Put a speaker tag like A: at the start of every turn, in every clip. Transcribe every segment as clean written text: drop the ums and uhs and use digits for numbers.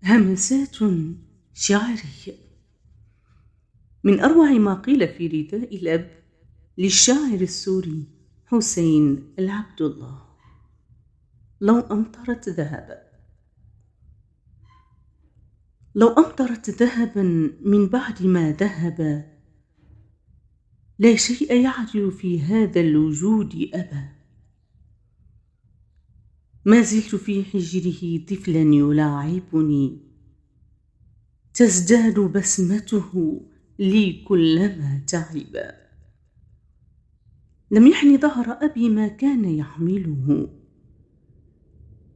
A: همسات شعرية من أروع ما قيل في رداء الأب للشاعر السوري حسين العبد الله. لو أمطرت ذهبا، لو أمطرت ذهبا من بعد ما ذهب، لا شيء يعدل في هذا الوجود أبا. ما زلت في حجره طفلا يلاعبني، تزداد بسمته لي كلما تعبا. لم يحن ظهر أبي ما كان يحمله،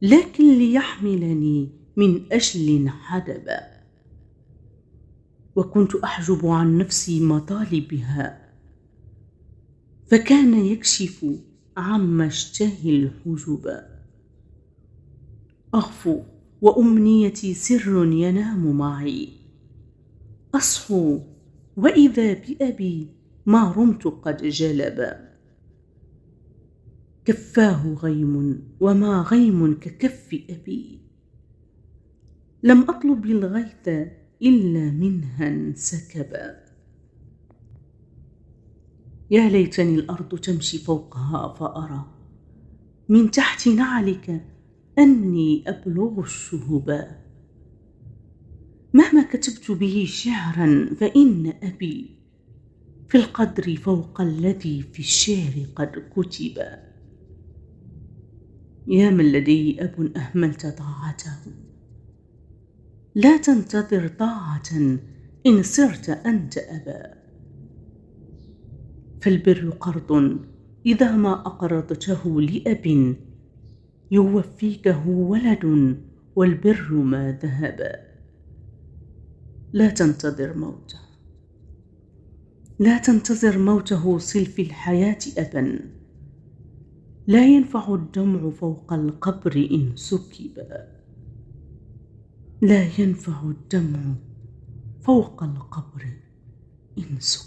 A: لكن ليحملني من أجل حدبا. وكنت أحجب عن نفسي مطالبها، فكان يكشف عما اشتهي الحجبا. أغفو وأمنيتي سر ينام معي، أصحو وإذا بأبي ما رمت قد جلبا. كفاه غيم وما غيم ككف أبي، لم أطلب الغيث إلا منها انسكبا. يا ليتني الأرض تمشي فوقها فأرى من تحت نعلك أني أبلغ الشهبا. مهما كتبت به شعرا فإن أبي في القدر فوق الذي في الشعر قد كتبا. يا من لديه أب أهملت طاعته، لا تنتظر طاعة إن صرت أنت أبا. فالبر قرض إذا ما أقرضته لأب، يوفيكه ولد والبر ما ذهبا. لا تنتظر موته، لا تنتظر موته، صل في الحياة أبا. لا ينفع الدمع فوق القبر إن سكبا، لا ينفع الدمع فوق القبر إن سكبا.